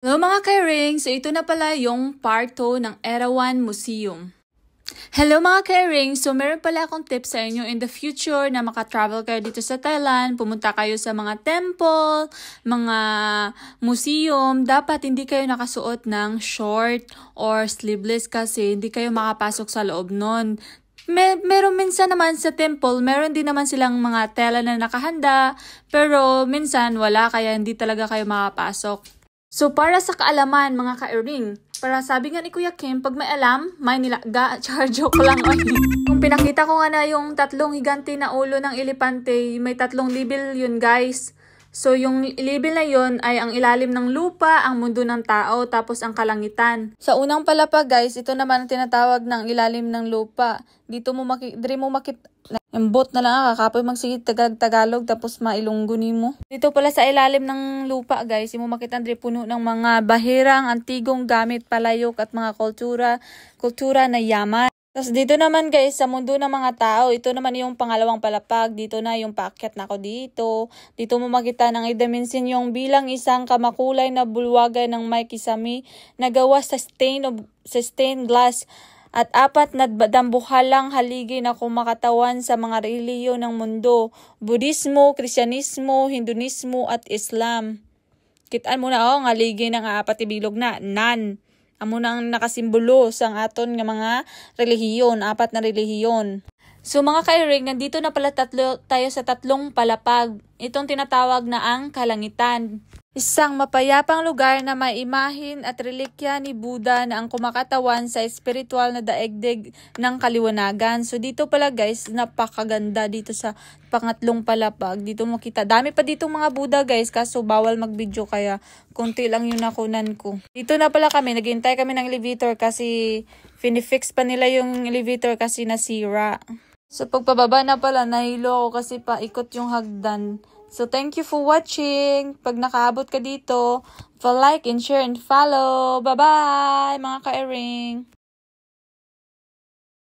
Hello mga ka-ring! So ito na pala yung part 2 ng Erawan Museum. Hello mga ka-ring! So meron pala akong tips sa inyo in the future na maka-travel kayo dito sa Thailand, pumunta kayo sa mga temple, mga museum. Dapat hindi kayo nakasuot ng short or sleeveless kasi hindi kayo makapasok sa loob nun. Meron minsan naman sa temple, meron din naman silang mga tela na nakahanda, pero minsan wala kaya hindi talaga kayo makapasok. So, para sa kaalaman, mga ka-ring, para sabi nga ni Kuya Kim, pag may alam, may nilaga. Joke lang. Kung pinakita ko nga na yung tatlong higanti na ulo ng elepante, may tatlong level yun, guys. So, yung level na yun ay ang ilalim ng lupa, ang mundo ng tao, tapos ang kalangitan. Sa unang palapag, guys, ito naman ang tinatawag ng ilalim ng lupa. Dito mo makita embot na lang kakapoy magsigit Tagalog tapos mailunggo nimo. Dito pala sa ilalim ng lupa guys, imo makita andre puno ng mga bahirang antigong gamit palayok at mga kultura na yaman. Tapos dito naman guys, sa mundo ng mga tao, ito naman yung pangalawang palapag. Dito na yung paakyat na ako dito. Dito mo makita ng idimension yung bilang isang kamakulay na bulwagan ng may kisame na gawa sa stained glass. At apat na dambuhalang haligi na kumakatawan sa mga relihiyon ng mundo, Budismo, Kristyanismo, Hinduismo at Islam. Kitaan mo na ang haligi ng apat ibilog na, nan. Amo na ang nakasimbolo sa aton ng mga relihiyon, apat na relihiyon. So mga ka-ring, nandito na pala tayo sa tatlong palapag. Itong tinatawag na ang kalangitan. Isang mapayapang lugar na may imahin at relikya ni Buddha na ang kumakatawan sa espiritual na daigdig ng kaliwanagan. So dito pala guys, napakaganda dito sa pangatlong palapag. Dito makita, dami pa ditong mga Buddha guys, kaso bawal mag-video kaya konti lang yung nakunan ko. Dito na pala kami, naghintay kami ng elevator kasi finifix pa nila yung elevator kasi nasira. So pagpababa na pala, nahilo ako kasi paikot yung hagdan. So, thank you for watching. Pag nakaabot ka dito, like and share and follow. Bye-bye, mga ka-ring.